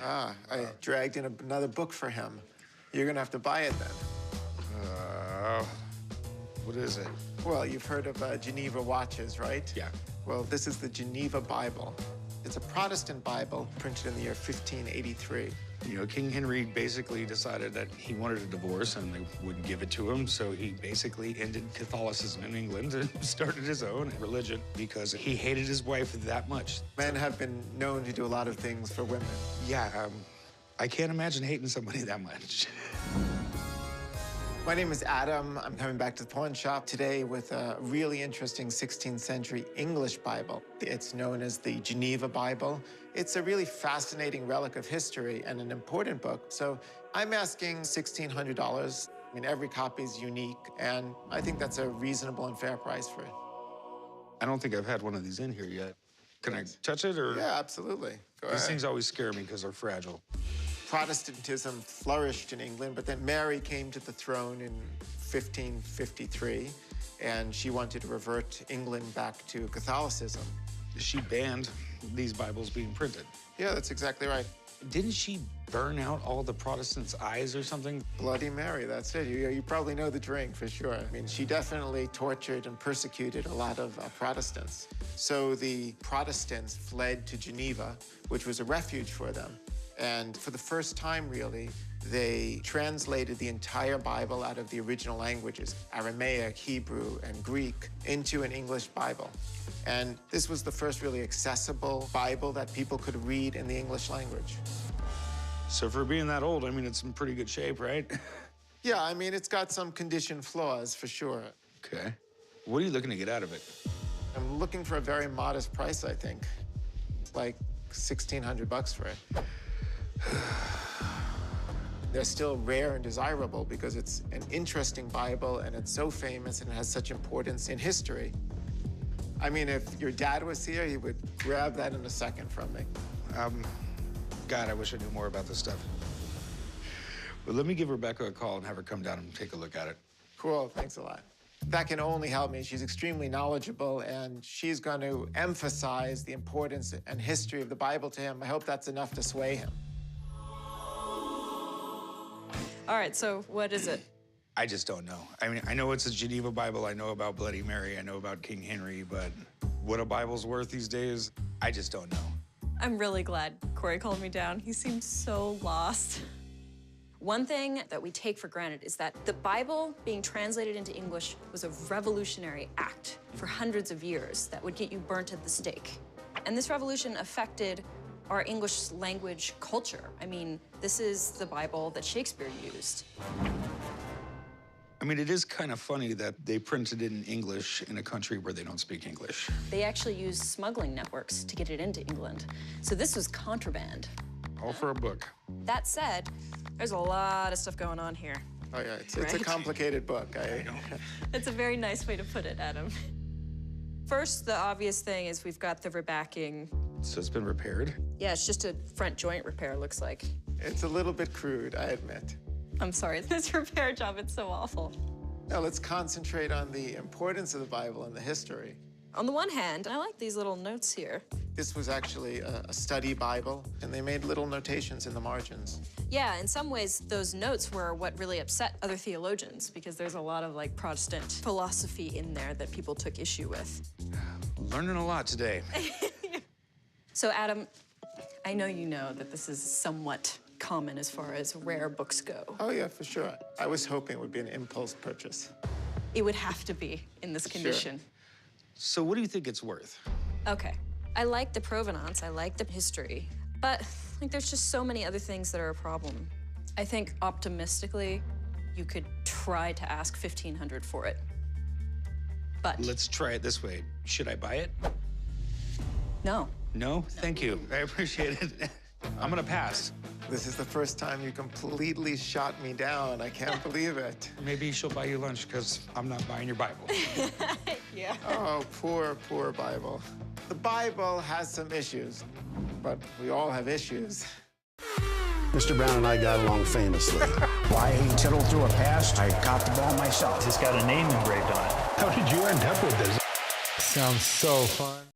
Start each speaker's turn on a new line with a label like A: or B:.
A: I dragged in another book for him. You're gonna have to buy it then.
B: What is it?
A: Well, you've heard of Geneva watches, right?
B: Yeah.
A: Well, this is the Geneva Bible. It's a Protestant Bible printed in the year 1583.
B: You know, King Henry basically decided that he wanted a divorce and they wouldn't give it to him, so he basically ended Catholicism in England and started his own religion because he hated his wife that much.
A: Men have been known to do a lot of things for women.
B: Yeah, I can't imagine hating somebody that much.
A: My name is Adam. I'm coming back to the pawn shop today with a really interesting 16th century English Bible. It's known as the Geneva Bible. It's a really fascinating relic of history and an important book. So I'm asking $1,600. I mean, every copy is unique, and I think that's a reasonable and fair price for it.
B: I don't think I've had one of these in here yet. Can I touch it, or?
A: Yeah, absolutely. Go
B: These
A: ahead.
B: things always scare me because they're fragile.
A: Protestantism flourished in England, but then Mary came to the throne in 1553, and she wanted to revert England back to Catholicism.
B: She banned these Bibles being printed.
A: Yeah, that's exactly right.
B: Didn't she burn out all the Protestants' eyes or something?
A: Bloody Mary, that's it. You probably know the drink for sure. I mean, she definitely tortured and persecuted a lot of Protestants. So the Protestants fled to Geneva, which was a refuge for them. And for the first time, really, they translated the entire Bible out of the original languages, Aramaic, Hebrew, and Greek, into an English Bible. And this was the first really accessible Bible that people could read in the English language.
B: So for being that old, I mean, it's in pretty good shape, right?
A: Yeah, I mean, it's got some condition flaws, for sure.
B: Okay. What are you looking to get out of it?
A: I'm looking for a very modest price, I think. Like $1,600 for it. They're still rare and desirable because it's an interesting Bible and it's so famous and it has such importance in history. I mean, if your dad was here, he would grab that in a second from me.
B: God, I wish I knew more about this stuff. But let me give Rebecca a call and have her come down and take a look at it.
A: Cool, thanks a lot. That can only help me. She's extremely knowledgeable, and she's going to emphasize the importance and history of the Bible to him. I hope that's enough to sway him.
C: All right, so what is it?
B: I just don't know. I mean, I know it's a Geneva Bible. I know about Bloody Mary. I know about King Henry. But what a Bible's worth these days, I just don't know.
C: I'm really glad Corey called me down. He seemed so lost. One thing that we take for granted is that the Bible being translated into English was a revolutionary act for hundreds of years that would get you burnt at the stake. And this revolution affected our English language culture. I mean, this is the Bible that Shakespeare used.
B: I mean, it is kind of funny that they printed it in English in a country where they don't speak English.
C: They actually used smuggling networks to get it into England. So this was contraband.
B: All for a book.
C: That said, there's a lot of stuff going on here.
A: Oh, yeah, it's a
C: Right.
A: complicated book. I know.
C: That's a very nice way to put it, Adam. First, the obvious thing is we've got the rebacking.
B: So it's been repaired?
C: Yeah, it's just a front joint repair, looks like.
A: It's a little bit crude, I admit.
C: I'm sorry, this repair job, it's so awful.
A: Now, let's concentrate on the importance of the Bible and the history.
C: On the one hand, I like these little notes here.
A: This was actually a study Bible, and they made little notations in the margins.
C: Yeah, in some ways, those notes were what really upset other theologians because there's a lot of like Protestant philosophy in there that people took issue with.
B: Learning a lot today.
C: So, Adam, I know you know that this is somewhat common as far as rare books go.
A: Oh, yeah, for sure. I was hoping it would be an impulse purchase.
C: It would have to be in this condition.
B: So what do you think it's worth?
C: Okay. I like the provenance, I like the history, but like there's just so many other things that are a problem. I think optimistically, you could try to ask $1,500 for it. But
B: Let's try it this way. Should I buy it?
C: no.
B: No? Thank you. I appreciate it. I'm gonna pass.
A: This is the first time you completely shot me down. I can't believe it.
B: Maybe she'll buy you lunch because I'm not buying your Bible.
C: Yeah.
A: Oh, poor, poor Bible. The Bible has some issues, but we all have issues.
D: Mr. Brown and I got along famously.
E: Why he tittled through a pass, I caught the ball myself.
F: It's got a name engraved on it.
G: How did you end up with this? Sounds so fun.